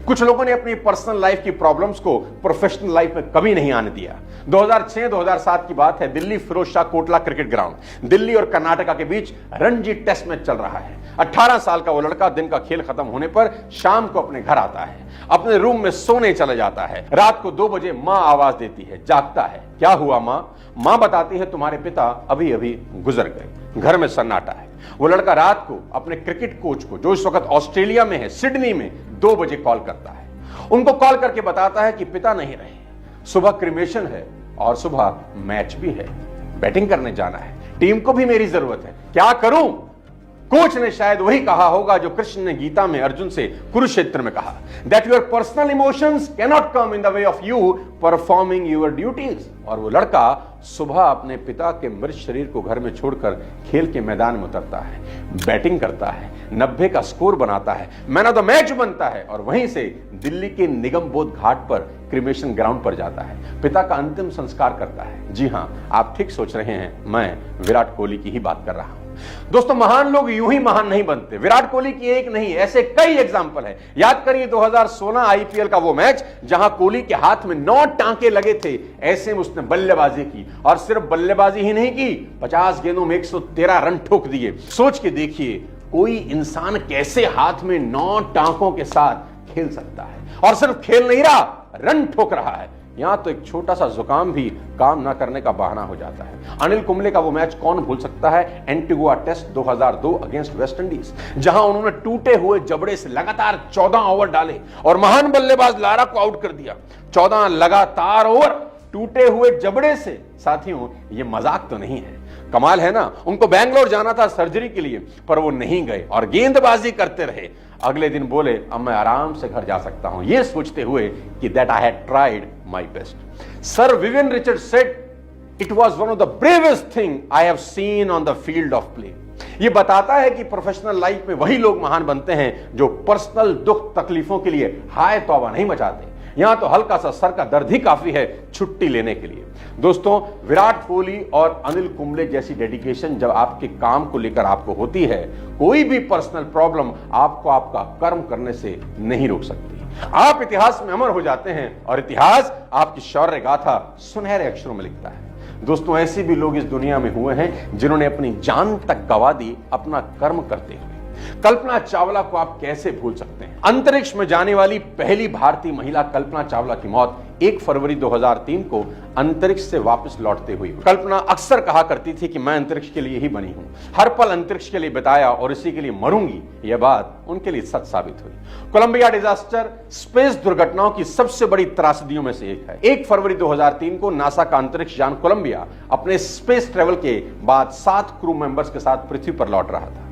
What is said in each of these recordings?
कुछ लोगों ने अपनी पर्सनल लाइफ की प्रॉब्लम्स को प्रोफेशनल लाइफ में कभी नहीं आने दिया। 2006-2007 की बात है, दिल्ली फिरोज शाह कोटला क्रिकेट ग्राउंड, दिल्ली और कर्नाटका के बीच रणजी टेस्ट मैच चल रहा है। 18 साल का वो लड़का दिन का खेल खत्म होने पर शाम को अपने घर आता है, अपने रूम में सोने चले जाता है। रात को 2 बजे मां आवाज देती है, जागता है, क्या हुआ मां? मां बताती है तुम्हारे पिता अभी अभी गुजर गए। घर में सन्नाटा है। वो लड़का रात को अपने क्रिकेट कोच को, जो इस वक्त ऑस्ट्रेलिया में है, सिडनी में, 2 बजे कॉल करता है। उनको कॉल करके बताता है कि पिता नहीं रहे, सुबह क्रिमेशन है और सुबह मैच भी है, बैटिंग करने जाना है, टीम को भी मेरी जरूरत है, क्या करूं? कोच ने शायद वही कहा होगा जो कृष्ण ने गीता में अर्जुन से कुरुक्षेत्र में कहा, that your personal emotions can not come in the way of you performing your duties. और वो लड़का सुबह अपने पिता के मृत शरीर को घर में छोड़कर खेल के मैदान में उतरता है, बैटिंग करता है, 90 का स्कोर बनाता है, मैन ऑफ द मैच बनता है और वहीं से दिल्ली के निगम बोध घाट पर क्रिमेशन ग्राउंड पर जाता है, पिता का अंतिम संस्कार करता है। जी हां, आप ठीक सोच रहे हैं, मैं विराट कोहली की ही बात कर रहा हूं। दोस्तों, महान लोग यूं ही महान नहीं बनते। विराट कोहली की एक नहीं, ऐसे कई एग्जांपल है। याद करिए 2016 आईपीएल का वो मैच जहां कोहली के हाथ में 9 टांके लगे थे, ऐसे में उसने बल्लेबाजी की और सिर्फ बल्लेबाजी ही नहीं की, 50 गेंदों में 113 रन ठोक दिए। सोच के देखिए, कोई इंसान कैसे हाथ में 9 टांकों के साथ खेल सकता है, और सिर्फ खेल नहीं रहा, रन ठोक रहा है। यहां तो एक छोटा सा जुकाम भी काम ना करने का बहाना हो जाता है। अनिल कुंबले का वो मैच कौन भूल सकता है, Antigua test 2002 against West Indies, जहां उन्होंने टूटे हुए जबड़े से लगातार 14 ओवर डाले और महान बल्लेबाज लारा को आउट कर दिया। 14 लगातार ओवर टूटे हुए जबड़े से। साथियों, ये मजाक तो नहीं है, कमाल है ना। उनको बैंगलोर जाना था सर्जरी के लिए, पर वो नहीं गए और गेंदबाजी करते रहे। अगले दिन बोले, अब मैं आराम से घर जा सकता हूं, ये सोचते हुए कि that I had tried my best. Sir Vivian Richard said, it was one of the bravest thing I have seen on the field of play. ये बताता है कि प्रोफेशनल लाइफ में वही लोग महान बनते हैं जो पर्सनल दुख तकलीफों के लिए हाय तौबा नहीं मचाते। यहां तो हल्का सा सर का दर्द ही काफी है छुट्टी लेने के लिए। दोस्तों, विराट कोहली और अनिल कुंबले जैसी डेडिकेशन जब आपके काम को लेकर आपको होती है, कोई भी पर्सनल प्रॉब्लम आपको आपका कर्म करने से नहीं रोक सकती। आप इतिहास में अमर हो जाते हैं और इतिहास आपकी शौर्य गाथा सुनहरे अक्षरों में लिखता है। दोस्तों, ऐसे भी लोग इस दुनिया में हुए हैं जिन्होंने अपनी जान तक गंवा दी अपना कर्म करते हुए। कल्पना चावला को आप कैसे भूल सकते हैं? अंतरिक्ष में जाने वाली पहली भारतीय महिला कल्पना चावला की मौत 1 फरवरी 2003 को अंतरिक्ष से वापस लौटते हुई। कल्पना अक्सर कहा करती थी कि मैं अंतरिक्ष के लिए ही बनी हूं, हर पल अंतरिक्ष के लिए बिताया और इसी के लिए मरूंगी। यह बात उनके लिए सच साबित हुई। कोलंबिया डिजास्टर स्पेस दुर्घटनाओं की सबसे बड़ी त्रासदियों में से एक है। 1 फरवरी 2003 को नासा का अंतरिक्ष यान कोलंबिया अपने स्पेस ट्रेवल के बाद 7 क्रू मेंबर्स के साथ पृथ्वी पर लौट रहा था।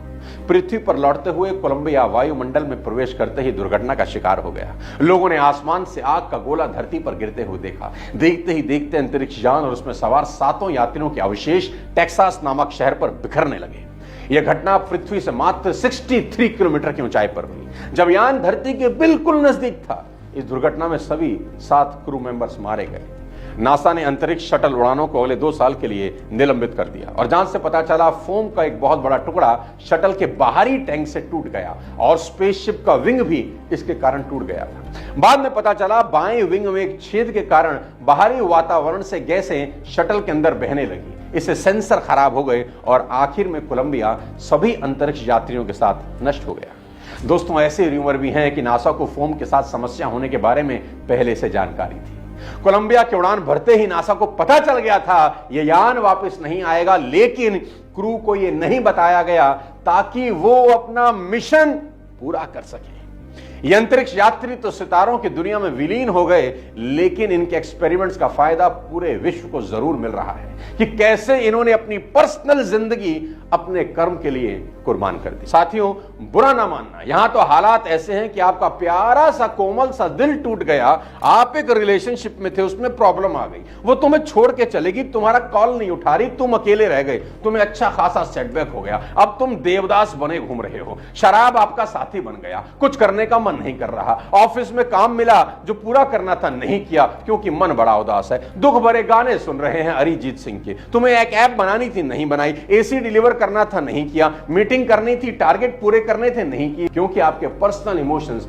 पृथ्वी पर लौटते हुए कोलंबिया वायुमंडल में प्रवेश करते ही दुर्घटना का शिकार हो गया। लोगों ने आसमान से आग का गोला धरती पर गिरते हुए देखा। देखते ही देखते अंतरिक्ष यान और उसमें सवार 7 यात्रियों के अवशेष टेक्सास नामक शहर पर बिखरने लगे। यह घटना पृथ्वी से मात्र 63 किलोमीटर की ऊंचाई पर हुई। जब यान धरती के बिल्कुल नजदीक था, इस दुर्घटना में सभी 7 क्रू मेंबर्स मारे गए। नासा ने अंतरिक्ष शटल उड़ानों को अगले 2 साल के लिए निलंबित कर दिया और जांच से पता चला फोम का एक बहुत बड़ा टुकड़ा शटल के बाहरी टैंक से टूट गया और स्पेसशिप का विंग भी इसके कारण टूट गया था। बाद में पता चला बाएं विंग में एक छेद के कारण बाहरी वातावरण से गैसें शटल के अंदर बहने लगी। इससे सेंसर खराब हो गए और आखिर में कोलंबिया सभी अंतरिक्ष यात्रियों के साथ नष्ट हो गया। दोस्तों, ऐसे रूमर भी हैं कि नासा को फोम के साथ समस्या होने के बारे में पहले से जानकारी थी। कोलंबिया की उड़ान भरते ही नासा को पता चल गया था यह यान वापस नहीं आएगा, लेकिन क्रू को यह नहीं बताया गया ताकि वो अपना मिशन पूरा कर सके। ये अंतरिक्ष यात्री तो सितारों की दुनिया में विलीन हो गए, लेकिन इनके एक्सपेरिमेंट्स का फायदा पूरे विश्व को जरूर मिल रहा है कि कैसे इन्होंने अपनी पर्सनल जिंदगी अपने कर्म के लिए कुर्बान कर दी। साथियों, बुरा ना मानना, यहां तो हालात ऐसे हैं कि आपका प्यारा सा कोमल सा दिल टूट गया, आप एक रिलेशनशिप में थे, उसमें प्रॉब्लम आ गई, वो तुम्हें छोड़ के चलेगी, तुम्हारा कॉल नहीं उठा रही, तुम अकेले रह गए, तुम्हें अच्छा खासा सेटबैक हो गया, अब तुम देवदास बने घूम रहे हो, शराब आपका साथी बन गया, कुछ करने का मन नहीं कर रहा, ऑफिस में काम मिला जो पूरा करना था नहीं किया क्योंकि मन बड़ा उदास है, दुख भरे गाने सुन रहे हैं अरिजीत सिंह के, तुम्हें एक ऐप बनानी थी नहीं बनाई, एसी डिलीवर करना था नहीं किया, मीटिंग करनी थी, टारगेट पूरे करने थे नहीं किए, क्योंकि आपके पर्सनल इमोशंस